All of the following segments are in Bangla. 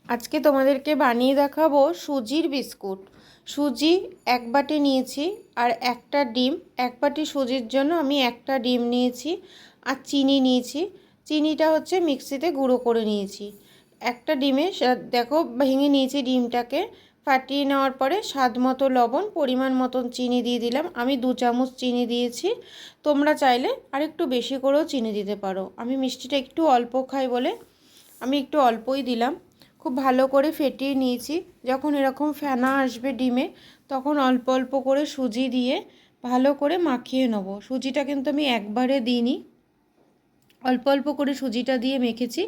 আজকে তোমাদেরকে বানিয়ে দেখাবো সুজির বিস্কুট। সুজি এক বাটি নিয়েছি আর একটা ডিম। এক বাটি সুজির জন্য আমি একটা ডিম নিয়েছি আর চিনি নিয়েছি। চিনিটা হচ্ছে মিক্সিতে গুঁড়ো করে নিয়েছি। একটা ডিমে দেখো ভেঙে নিয়েছি ডিমটাকে। ফাটিয়ে নেওয়ার পরে স্বাদ মতো লবণ, পরিমাণ মতন চিনি দিয়ে দিলাম। আমি 2 চামচ চিনি দিয়েছি। তোমরা চাইলে আরেকটু বেশি করেও চিনি দিতে পারো। আমি মিষ্টিটা একটু অল্প খাই বলে আমি একটু অল্পই দিলাম। খুব ভালো করে ফেটিয়ে নিয়েছি। যখন এরকম ফেনা আসবে ডিমে তখন অল্প অল্প করে সুজি দিয়ে ভালো করে মাখিয়ে নেব। সুজিটা কিন্তু আমি একবারে দিইনি, অল্প অল্প করে সুজিটা দিয়ে মেখেছি।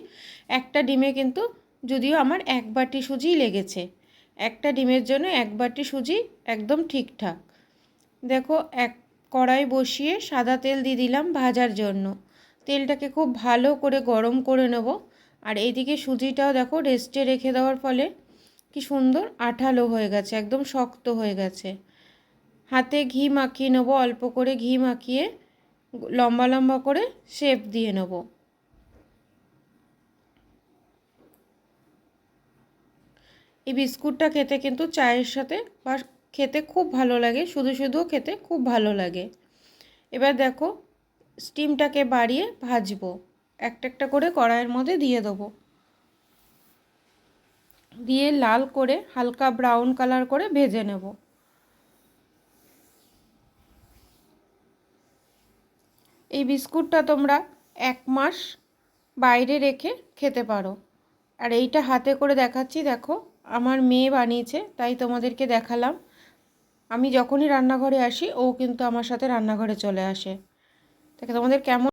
একটা ডিমে কিন্তু যদিও আমার 1 বাটি সুজি লেগেছে। একটা ডিমের জন্য 1 বাটি সুজি একদম ঠিকঠাক। দেখো এক কড়াই বসিয়ে সাদা তেল দিয়ে দিলাম ভাজার জন্য। তেলটাকে খুব ভালো করে গরম করে নেব। আর এইদিকে সুজিটাও দেখো রেস্টে রেখে দেওয়ার ফলে কি সুন্দর আঠালো হয়ে গেছে, একদম শক্ত হয়ে গেছে। হাতে ঘি মাখিয়ে নেবো, অল্প করে ঘি মাখিয়ে লম্বা লম্বা করে শেপ দিয়ে নেব। এই বিস্কুটটা খেতে কিন্তু চায়ের সাথে বা খেতে খুব ভালো লাগে, শুধু শুধুও খেতে খুব ভালো লাগে। এবার দেখো স্টিমটাকে বাড়িয়ে ভাজবো। একটা একটা করে কড়াইয়ের মধ্যে দিয়ে দেবো। দিয়ে লাল করে হালকা ব্রাউন কালার করে ভেজে নেব। এই বিস্কুটটা তোমরা 1 মাস বাইরে রেখে খেতে পারো। আর এইটা হাতে করে দেখাচ্ছি, দেখো আমার মেয়ে বানিয়েছে তাই তোমাদেরকে দেখালাম। আমি যখনই রান্নাঘরে আসি ও কিন্তু আমার সাথে রান্নাঘরে চলে আসে। তাকে তোমাদের কেমন